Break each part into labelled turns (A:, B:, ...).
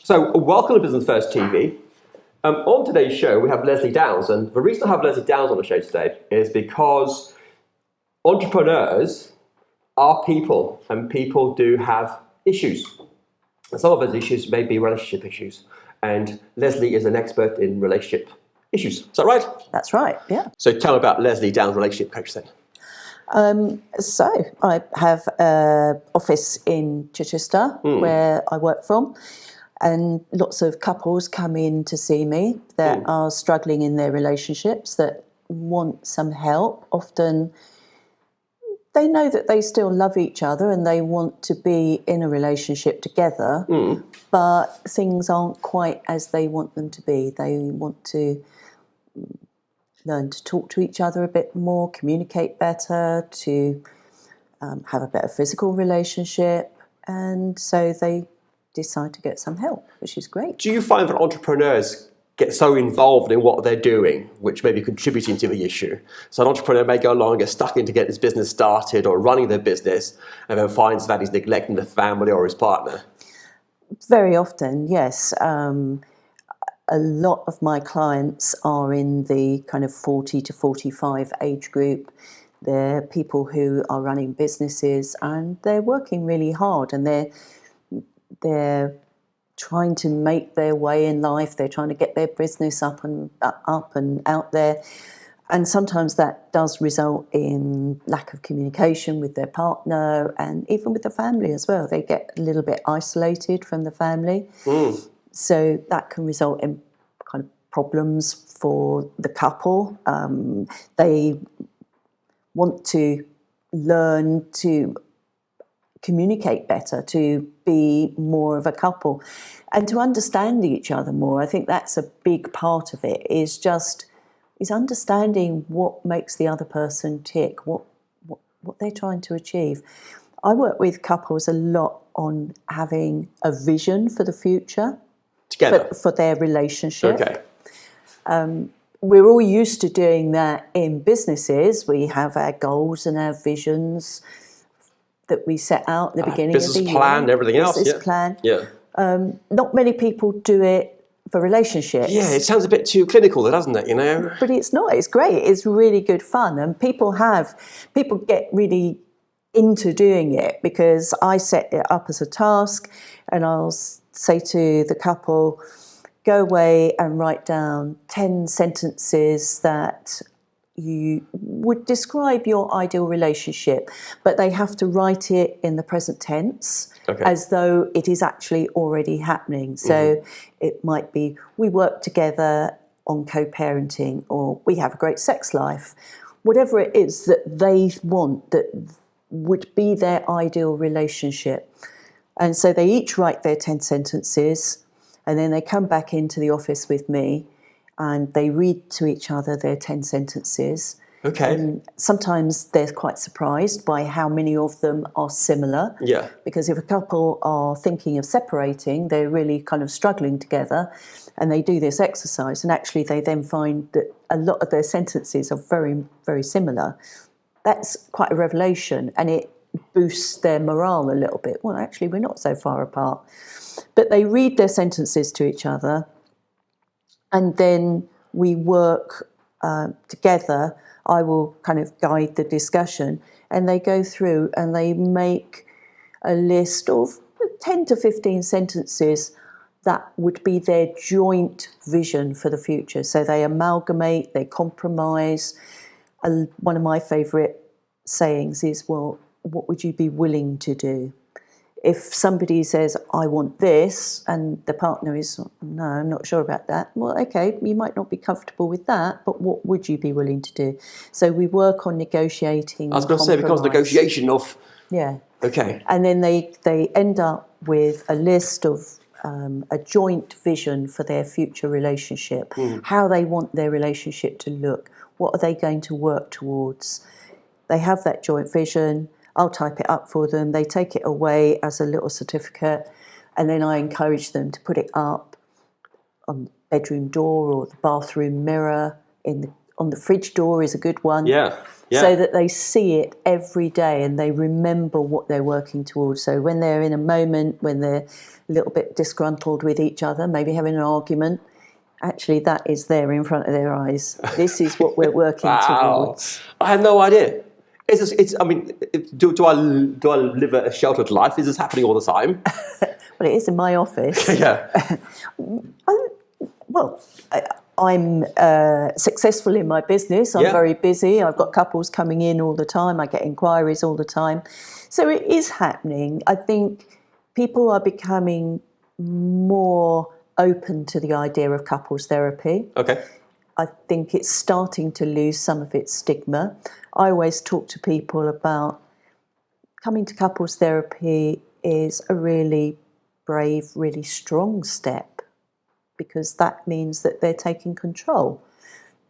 A: So, welcome to Business First TV. On today's show, we have Lesley Downs, and the reason I have Lesley Downs on the show today is because entrepreneurs are people, and people do have issues. And some of those issues may be relationship issues, and Lesley is an expert in relationship issues. Is that right?
B: That's right, yeah.
A: So tell me about Lesley Downs, relationship coach then.
B: So I have an office in Chichester where I work from, and lots of couples come in to see me that are struggling in their relationships, that want some help. Often they know that they still love each other and they want to be in a relationship together, but things aren't quite as they want them to be. They want to learn to talk to each other a bit more, communicate better, to have a better physical relationship, and so they decide to get some help, which is great.
A: Do you find that entrepreneurs get so involved in what they're doing, which may be contributing to the issue? So an entrepreneur may go along and get stuck in to get his business started or running their business, and then finds that he's neglecting the family or his partner.
B: Very often, yes. A lot of my clients are in the kind of 40 to 45 age group. They're people who are running businesses and they're working really hard, and they're trying to make their way in life. They're trying to get their business up and out there. And sometimes that does result in lack of communication with their partner and even with the family as well. They get a little bit isolated from the family. So that can result in kind of problems for the couple. They want to learn to communicate better, to be more of a couple and to understand each other more. I think that's a big part of it, is understanding what makes the other person tick, what they're trying to achieve. I work with couples a lot on having a vision for the future
A: Together.
B: For their relationship.
A: Okay.
B: We're all used to doing that in businesses. We have our goals and our visions that we set out at the beginning of the year.
A: Business plan, everything else.
B: Business plan.
A: Yeah.
B: Not many people do it for relationships.
A: Yeah, it sounds a bit too clinical, doesn't it? You know.
B: But it's not. It's great. It's really good fun, and people get really into doing it because I set it up as a task, and I'll say to the couple, go away and write down 10 sentences that you would describe your ideal relationship, but they have to write it in the present tense, as though it is actually already happening. So it might be, we work together on co-parenting, or we have a great sex life. Whatever it is that they want, that would be their ideal relationship. And so they each write their 10 sentences, and then they come back into the office with me and they read to each other their 10 sentences.
A: Okay.
B: And sometimes they're quite surprised by how many of them are similar.
A: Yeah.
B: Because if a couple are thinking of separating, they're really kind of struggling together, and they do this exercise, and actually they then find that a lot of their sentences are very, very similar. That's quite a revelation, and it boosts their morale a little bit. Well, actually, we're not so far apart. But they read their sentences to each other, and then we work together. I will kind of guide the discussion, and they go through and they make a list of 10 to 15 sentences that would be their joint vision for the future. So they amalgamate, they compromise. One of my favourite sayings is, well, what would you be willing to do? If somebody says, I want this, and the partner is, no, I'm not sure about that. Well, okay, you might not be comfortable with that, but what would you be willing to do? So we work on negotiating.
A: I was going to say, it becomes negotiation of...
B: Yeah.
A: Okay.
B: And then they end up with a list of a joint vision for their future relationship, how they want their relationship to look, what are they going to work towards. They have that joint vision. I'll type it up for them. They take it away as a little certificate, and then I encourage them to put it up on the bedroom door or the bathroom mirror. On the fridge door is a good one.
A: Yeah.
B: so that they see it every day and they remember what they're working towards. So when they're in a moment, when they're a little bit disgruntled with each other, maybe having an argument, actually that is there in front of their eyes. This is what we're working towards.
A: I had no idea. I mean, do I live a sheltered life? Is this happening all the time?
B: Well, it is in my office.
A: Yeah.
B: I'm successful in my business. I'm very busy. I've got couples coming in all the time. I get inquiries all the time. So it is happening. I think people are becoming more open to the idea of couples therapy.
A: Okay.
B: I think it's starting to lose some of its stigma. I always talk to people about coming to couples therapy is a really brave, really strong step, because that means that they're taking control.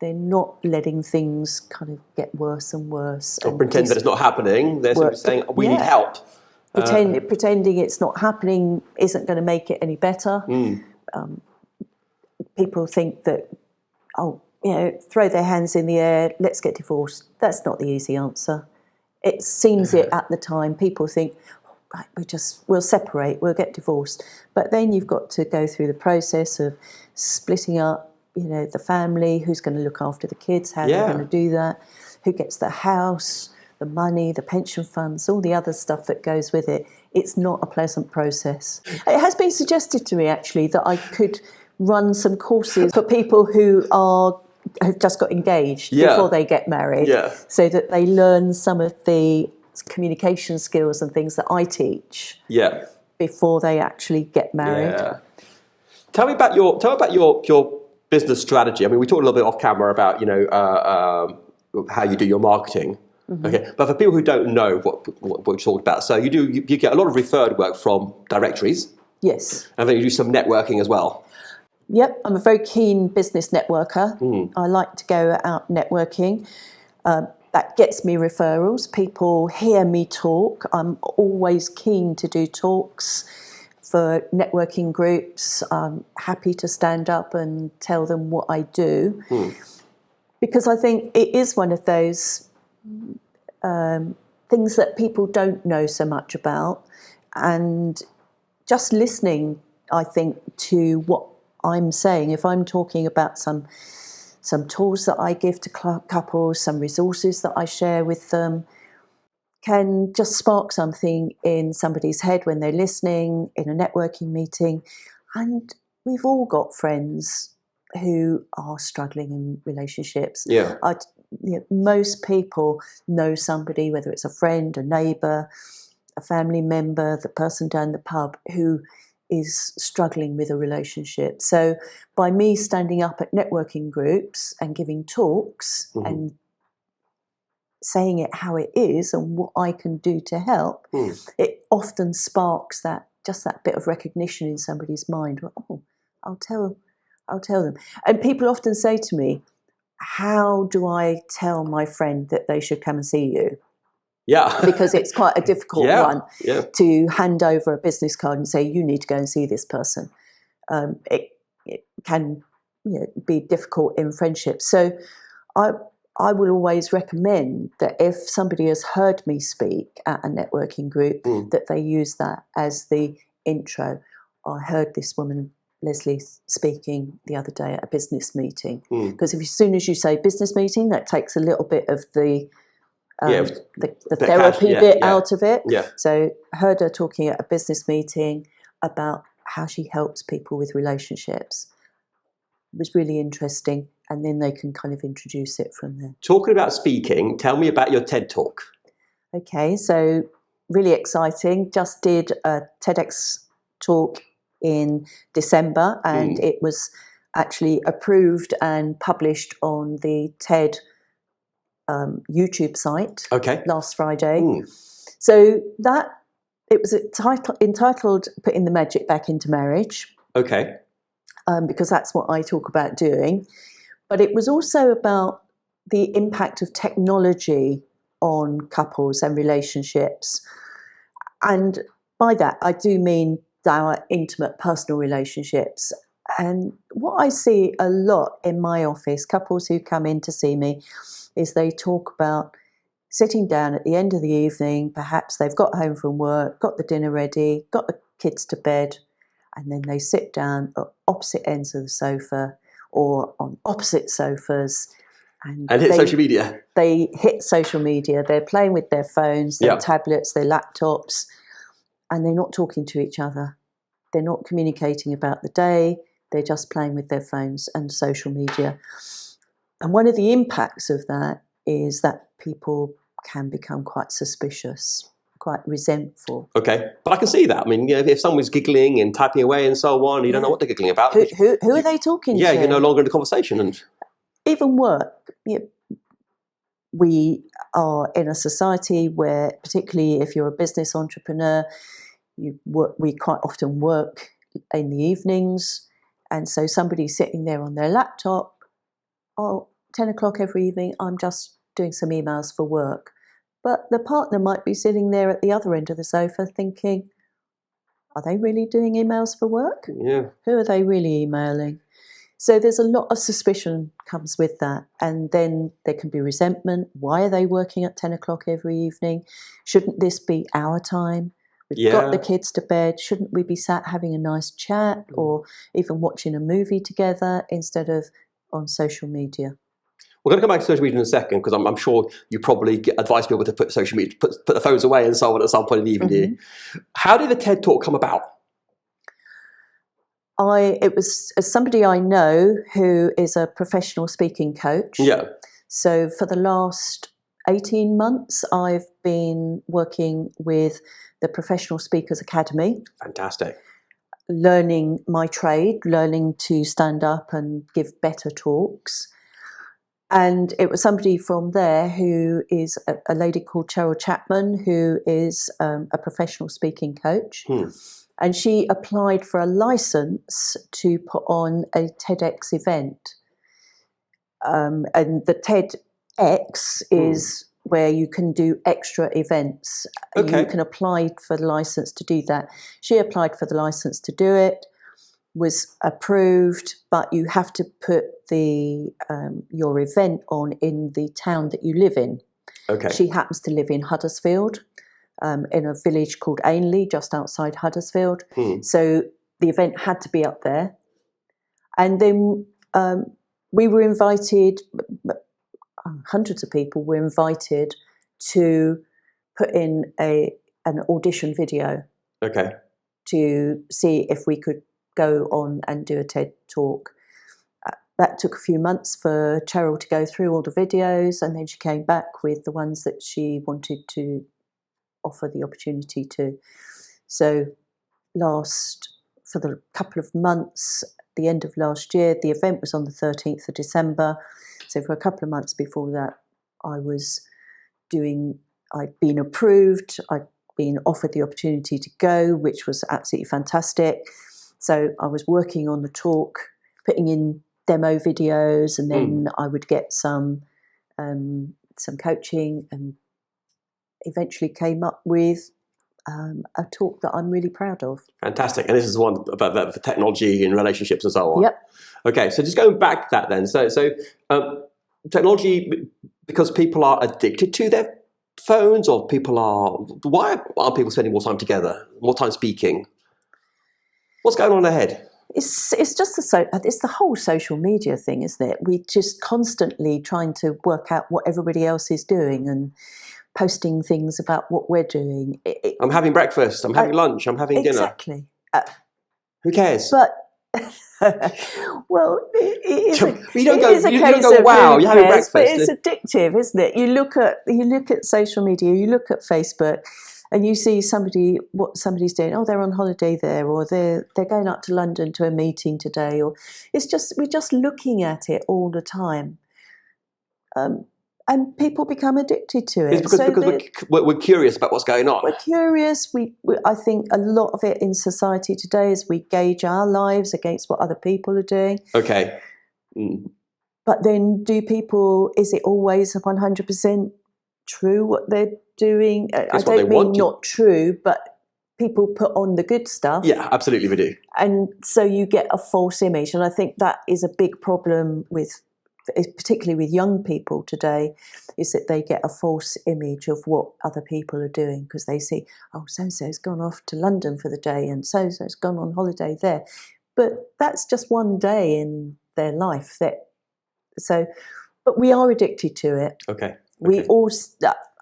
B: They're not letting things kind of get worse and worse.
A: Or pretend that it's not happening. They're simply saying, we need help.
B: Pretending it's not happening isn't going to make it any better. People think that, throw their hands in the air, let's get divorced. That's not the easy answer. It seems it at the time. People think, right, we'll separate, we'll get divorced. But then you've got to go through the process of splitting up, the family, who's going to look after the kids, how they're going to do that, who gets the house, the money, the pension funds, all the other stuff that goes with it. It's not a pleasant process. It has been suggested to me, actually, that I could run some courses for people who have just got engaged before they get married, so that they learn some of the communication skills and things that I teach before they actually get married.
A: Yeah. Tell me about your business strategy. I mean, we talked a little bit off camera about how you do your marketing. Mm-hmm. Okay, but for people who don't know what you talked about, so you get a lot of referred work from directories.
B: Yes.
A: And then you do some networking as well.
B: Yep, I'm a very keen business networker. I like to go out networking. That gets me referrals. People hear me talk. I'm always keen to do talks for networking groups. I'm happy to stand up and tell them what I do, because I think it is one of those things that people don't know so much about. And just listening, I think, to what I'm saying, if I'm talking about some tools that I give to couples, some resources that I share with them, can just spark something in somebody's head when they're listening in a networking meeting. And we've all got friends who are struggling in relationships. Most people know somebody, whether it's a friend, a neighbour, a family member, the person down the pub, who is struggling with a relationship. So by me standing up at networking groups and giving talks and saying it how it is and what I can do to help, it often sparks that bit of recognition in somebody's mind. Oh, I'll tell them. And people often say to me, how do I tell my friend that they should come and see you?
A: Yeah.
B: Because it's quite a difficult one to hand over a business card and say, you need to go and see this person. It can be difficult in friendships. So I will always recommend that if somebody has heard me speak at a networking group, that they use that as the intro. I heard this woman, Lesley, speaking the other day at a business meeting. Because as soon as you say business meeting, that takes a little bit of the therapy bit out of it. So heard her talking at a business meeting about how she helps people with relationships. It was really interesting, and then they can kind of introduce it from there.
A: Talking about speaking, tell me about your TED Talk.
B: Okay, so really exciting. Just did a TEDx talk in December, and it was actually approved and published on the TED YouTube site last Friday. So that it was entitled "Putting the Magic Back into Marriage."
A: Okay.
B: Because that's what I talk about doing. But it was also about the impact of technology on couples and relationships. And by that, I do mean our intimate personal relationships. And what I see a lot in my office, couples who come in to see me, is they talk about sitting down at the end of the evening, perhaps they've got home from work, got the dinner ready, got the kids to bed, and then they sit down at opposite ends of the sofa or on opposite sofas.
A: And hit social media.
B: They hit social media. They're playing with their phones, their tablets, their laptops, and they're not talking to each other. They're not communicating about the day. They're just playing with their phones and social media. And one of the impacts of that is that people can become quite suspicious, quite resentful.
A: Okay, but I can see that. I mean, if someone's giggling and typing away and so on, you don't know what they're giggling about.
B: Who are they talking to?
A: Yeah, you're no longer in the conversation. And
B: even work. We are in a society where, particularly if you're a business entrepreneur, we quite often work in the evenings. And so somebody's sitting there on their laptop, 10 o'clock every evening, I'm just doing some emails for work. But the partner might be sitting there at the other end of the sofa thinking, are they really doing emails for work?
A: Yeah.
B: Who are they really emailing? So there's a lot of suspicion comes with that. And then there can be resentment. Why are they working at 10 o'clock every evening? Shouldn't this be our time? We've got the kids to bed. Shouldn't we be sat having a nice chat or even watching a movie together instead of on social media?
A: We're going to come back to social media in a second because I'm sure you probably advise people to put social media, put the phones away and so on at some point in the evening. How did the TED Talk come about?
B: It was somebody I know who is a professional speaking coach.
A: Yeah.
B: So for the last 18 months, I've been working with the Professional Speakers Academy.
A: Fantastic.
B: Learning my trade, learning to stand up and give better talks. And it was somebody from there who is a lady called Cheryl Chapman, who is a professional speaking coach. And she applied for a license to put on a TEDx event. And the TEDx is where you can do extra events.
A: Okay.
B: You can apply for the license to do that. She applied for the license to do it, was approved, but you have to put your event on in the town that you live in.
A: Okay.
B: She happens to live in Huddersfield. In a village called Ainley, just outside Huddersfield. So the event had to be up there. And then we were invited, hundreds of people were invited to put in an audition video.
A: Okay.
B: To see if we could go on and do a TED Talk. That took a few months for Cheryl to go through all the videos, and then she came back with the ones that she wanted to offer the opportunity to. So for the couple of months, the end of last year, the event was on the 13th of December. So for a couple of months before that, I'd been approved, I'd been offered the opportunity to go, which was absolutely fantastic. So I was working on the talk, putting in demo videos, and then I would get some coaching, and eventually came up with a talk that I'm really proud of.
A: Fantastic. And this is one about the technology and relationships and so on.
B: Yep.
A: Okay, so just going back to that then. So technology, because people are addicted to their phones, or why are people spending more time together, more time speaking? What's going on ahead?
B: It's just it's the whole social media thing, isn't it? We're just constantly trying to work out what everybody else is doing and posting things about what we're doing.
A: I'm having breakfast, I'm having lunch, I'm having dinner.
B: Exactly.
A: Who cares?
B: But well,
A: you don't go, wow, you're having breakfast.
B: But it's addictive, isn't it? You look at social media, you look at Facebook, and you see what somebody's doing. Oh, they're on holiday there, or they're going up to London to a meeting today, or we're just looking at it all the time. And people become addicted to it.
A: It's because we're curious about what's going on.
B: We're curious. I think a lot of it in society today is we gauge our lives against what other people are doing.
A: Okay.
B: But then is it always 100% true what they're doing? I don't mean not true, but people put on the good stuff.
A: Yeah, absolutely we do.
B: And so you get a false image. And I think that is a big problem with particularly with young people today, is that they get a false image of what other people are doing because they see, oh, so-and-so's gone off to London for the day and so-and-so's gone on holiday there. But that's just one day in their life. But we are addicted to it.
A: Okay.
B: We all,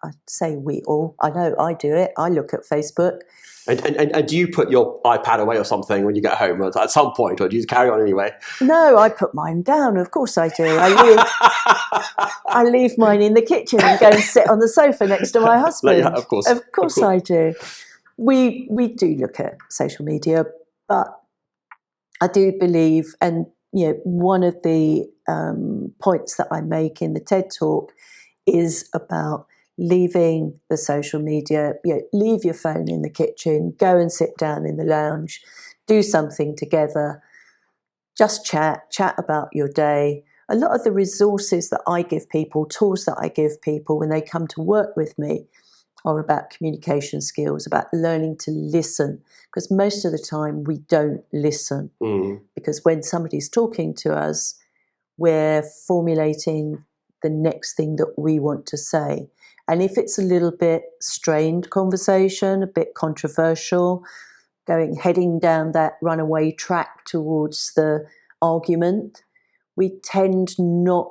B: I say we all, I know I do it. I look at Facebook.
A: And do you put your iPad away or something when you get home at some point, or do you just carry on anyway?
B: No, I put mine down. Of course I do. I leave mine in the kitchen and go and sit on the sofa next to my husband.
A: Yeah, of course.
B: Of course I do. We do look at social media, but I do believe, and one of the points that I make in the TED Talk is about leaving the social media, leave your phone in the kitchen, go and sit down in the lounge, do something together, just chat about your day. A lot of the resources that I give people, tools that I give people when they come to work with me are about communication skills, about learning to listen, because most of the time we don't listen. Because when somebody's talking to us, we're formulating the next thing that we want to say. And if it's a little bit strained conversation, a bit controversial, heading down that runaway track towards the argument, we tend not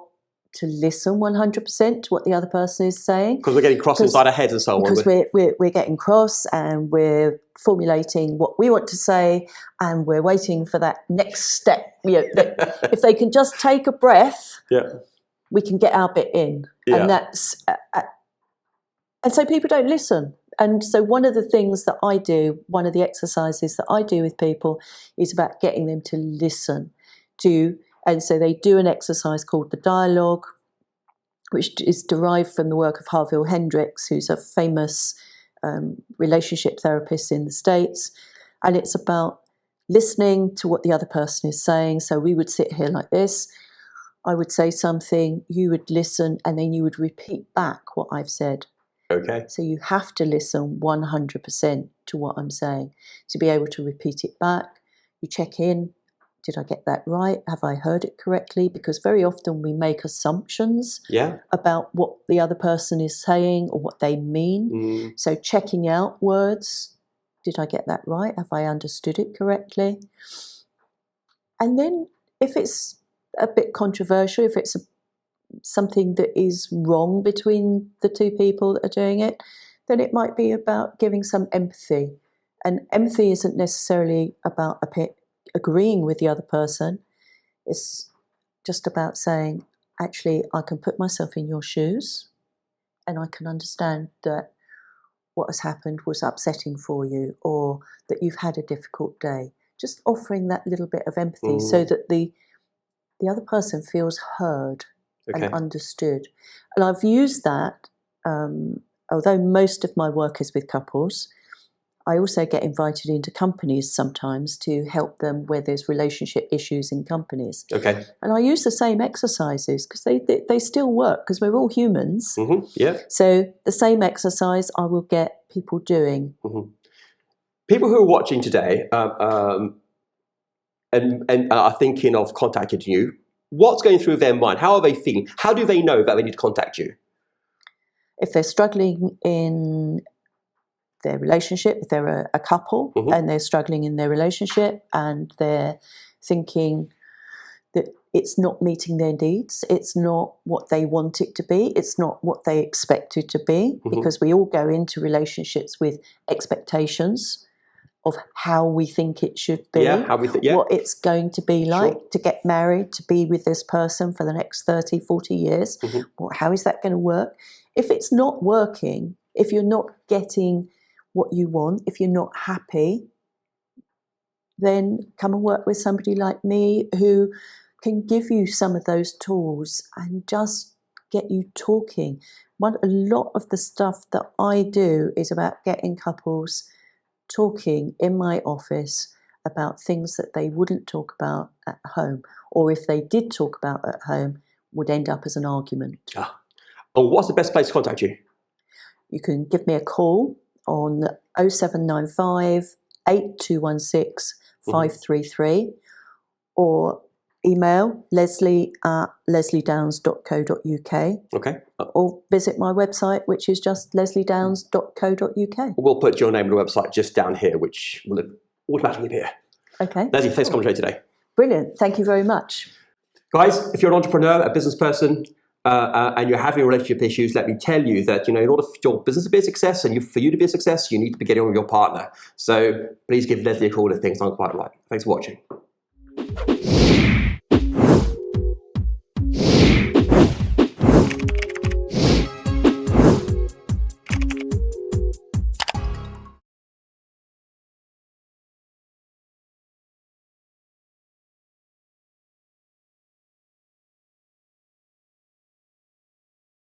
B: to listen 100% to what the other person is saying.
A: Because we're getting cross inside our heads and so on.
B: Because we're getting cross and we're formulating what we want to say and we're waiting for that next step. If they can just take a breath, we can get our bit in. Yeah. And that's... And so people don't listen. And so one of the things that I do, one of the exercises that I do with people is about getting them to listen to, and so they do an exercise called the dialogue, which is derived from the work of Harville Hendricks, who's a famous relationship therapist in the States. And it's about listening to what the other person is saying. So we would sit here like this. I would say something, you would listen, and then you would repeat back what I've said.
A: Okay.
B: So you have to listen 100% to what I'm saying to be able to repeat it back. You check in. Did I get that right? Have I heard it correctly? Because very often we make assumptions about what the other person is saying or what they mean. So checking out words. Did I get that right? Have I understood it correctly? And then if it's a bit controversial, if it's something that is wrong between the two people that are doing it, then it might be about giving some empathy. And empathy isn't necessarily about agreeing with the other person. It's just about saying, actually, I can put myself in your shoes and I can understand that what has happened was upsetting for you or that you've had a difficult day. Just offering that little bit of empathy so that the other person feels heard and understood. And I've used that, although most of my work is with couples, I also get invited into companies sometimes to help them where there's relationship issues in companies. Okay. And I use the same exercises because they still work because we're all humans. Yeah. So the same exercise I will get people doing.
A: People who are watching today and are thinking of contacting you, what's going through their mind? How are they feeling? How do they know that they need to contact you?
B: If they're struggling in their relationship, if they're a couple and they're struggling in their relationship and they're thinking that it's not meeting their needs, it's not what they want it to be, it's not what they expect it to be, because we all go into relationships with expectations of how we think it should be, what it's going to be like to get married, to be with this person for the next 30, 40 years. How is that going to work? If it's not working, if you're not getting what you want, if you're not happy, then come and work with somebody like me who can give you some of those tools and just get you talking. A lot of the stuff that I do is about getting couples talking in my office about things that they wouldn't talk about at home, or if they did talk about at home, would end up as an argument.
A: And what's the best place to contact you?
B: You can give me a call on 0795 8216 533, or email lesley@lesleydowns.co.uk.
A: Okay.
B: Or visit my website, which is just lesleydowns.co.uk.
A: We'll put your name on the website just down here, which will automatically appear.
B: Okay.
A: Lesley, thanks for coming today.
B: Brilliant. Thank you very much.
A: Guys, if you're an entrepreneur, a business person, and you're having relationship issues, let me tell you that, in order for your business to be a success and for you to be a success, you need to be getting on with your partner. So please give Lesley a call if things aren't quite right. Thanks for watching.